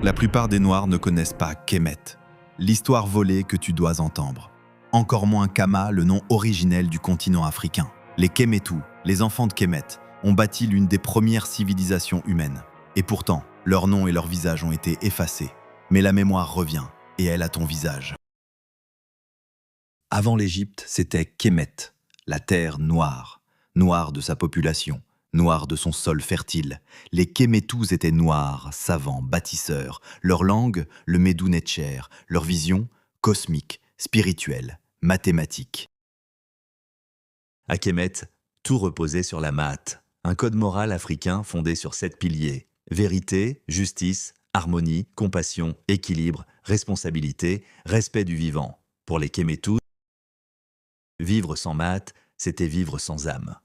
La plupart des Noirs ne connaissent pas Kemet, l'histoire volée que tu dois entendre. Encore moins Kama, le nom originel du continent africain. Les Kemetou, les enfants de Kemet, ont bâti l'une des premières civilisations humaines. Et pourtant, leur nom et leur visage ont été effacés. Mais la mémoire revient, et elle a ton visage. Avant l'Égypte, c'était Kemet, la terre noire. Noire de sa population, noire de son sol fertile. Les Kemetous étaient noirs, savants, bâtisseurs. Leur langue, le Médou Netcher. Leur vision, cosmique, spirituelle, mathématique. À Kemet, tout reposait sur la Maat, un code moral africain fondé sur 7 piliers. Vérité, justice, harmonie, compassion, équilibre, responsabilité, respect du vivant. Pour les Kemetous, vivre sans Maat, c'était vivre sans âme.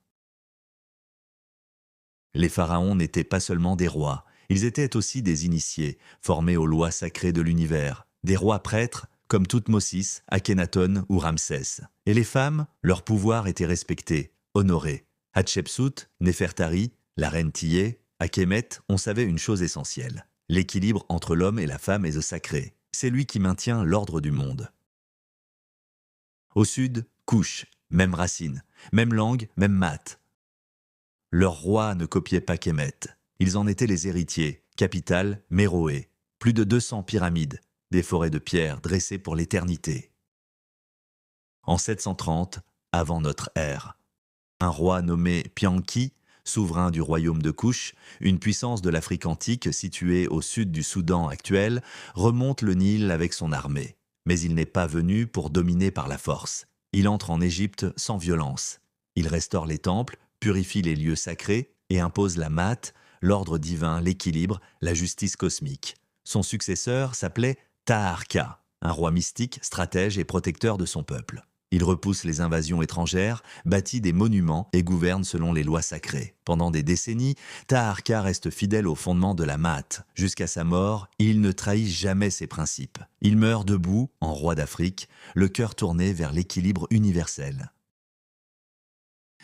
Les pharaons n'étaient pas seulement des rois, ils étaient aussi des initiés, formés aux lois sacrées de l'univers, des rois prêtres comme Toutmosis, Akhenaton ou Ramsès. Et les femmes, leur pouvoir était respecté, honoré. Hatshepsut, Néfertari, la reine Tillé, à Kemet, on savait une chose essentielle. L'équilibre entre l'homme et la femme est sacré. C'est lui qui maintient l'ordre du monde. Au sud, Couche, même racine, même langue, même maths. Leurs rois ne copiaient pas Kemet. Ils en étaient les héritiers. Capitale, Méroé. Plus de 200 pyramides, des forêts de pierre dressées pour l'éternité. En 730, avant notre ère, un roi nommé Pianki, souverain du royaume de Couche, une puissance de l'Afrique antique située au sud du Soudan actuel, remonte le Nil avec son armée. Mais il n'est pas venu pour dominer par la force. Il entre en Égypte sans violence. Il restaure les temples, purifie les lieux sacrés et impose la Maat, l'ordre divin, l'équilibre, la justice cosmique. Son successeur s'appelait Taharqa, un roi mystique, stratège et protecteur de son peuple. Il repousse les invasions étrangères, bâtit des monuments et gouverne selon les lois sacrées. Pendant des décennies, Taharqa reste fidèle aux fondements de la Maat. Jusqu'à sa mort, il ne trahit jamais ses principes. Il meurt debout, en roi d'Afrique, le cœur tourné vers l'équilibre universel.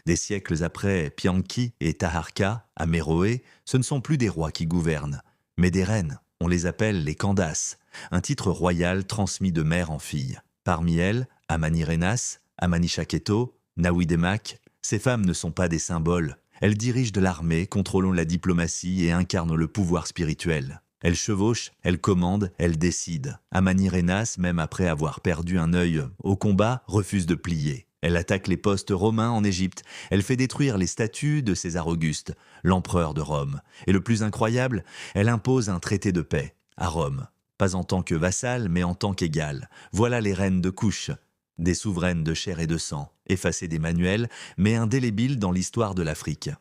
Des siècles après Pianki et Taharqa, à Méroé, ce ne sont plus des rois qui gouvernent, mais des reines. On les appelle les Candaces, un titre royal transmis de mère en fille. Parmi elles, Amani-Renas, Amani-Shaketo, Naouidemak, ces femmes ne sont pas des symboles. Elles dirigent de l'armée, contrôlent la diplomatie et incarnent le pouvoir spirituel. Elles chevauchent, elles commandent, elles décident. Amani-Renas, même après avoir perdu un œil au combat, refuse de plier. Elle attaque les postes romains en Égypte. Elle fait détruire les statues de César Auguste, l'empereur de Rome. Et le plus incroyable, elle impose un traité de paix à Rome. Pas en tant que vassale, mais en tant qu'égale. Voilà les reines de Couche, des souveraines de chair et de sang, effacées des manuels, mais indélébiles dans l'histoire de l'Afrique.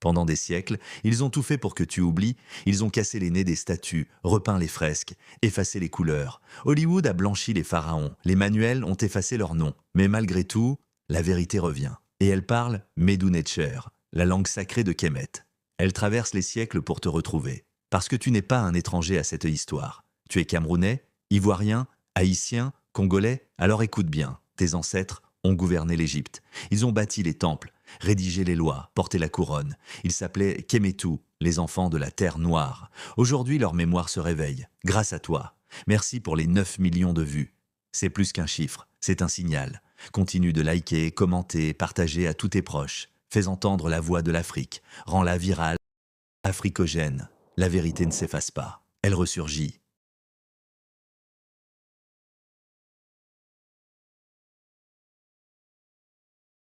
Pendant des siècles, ils ont tout fait pour que tu oublies. Ils ont cassé les nez des statues, repeint les fresques, effacé les couleurs. Hollywood a blanchi les pharaons, les manuels ont effacé leurs noms. Mais malgré tout, la vérité revient. Et elle parle Médou Netcher, la langue sacrée de Kemet. Elle traverse les siècles pour te retrouver. Parce que tu n'es pas un étranger à cette histoire. Tu es Camerounais, Ivoirien, Haïtien, Congolais, alors écoute bien. Tes ancêtres ont gouverné l'Égypte. Ils ont bâti les temples, rédigé les lois, porté la couronne. Ils s'appelaient Kemetou, les enfants de la terre noire. Aujourd'hui, leur mémoire se réveille, grâce à toi. Merci pour les 9 millions de vues. C'est plus qu'un chiffre, c'est un signal. Continue de liker, commenter, partager à tous tes proches. Fais entendre la voix de l'Afrique. Rends-la virale, africogène. La vérité ne s'efface pas, elle ressurgit.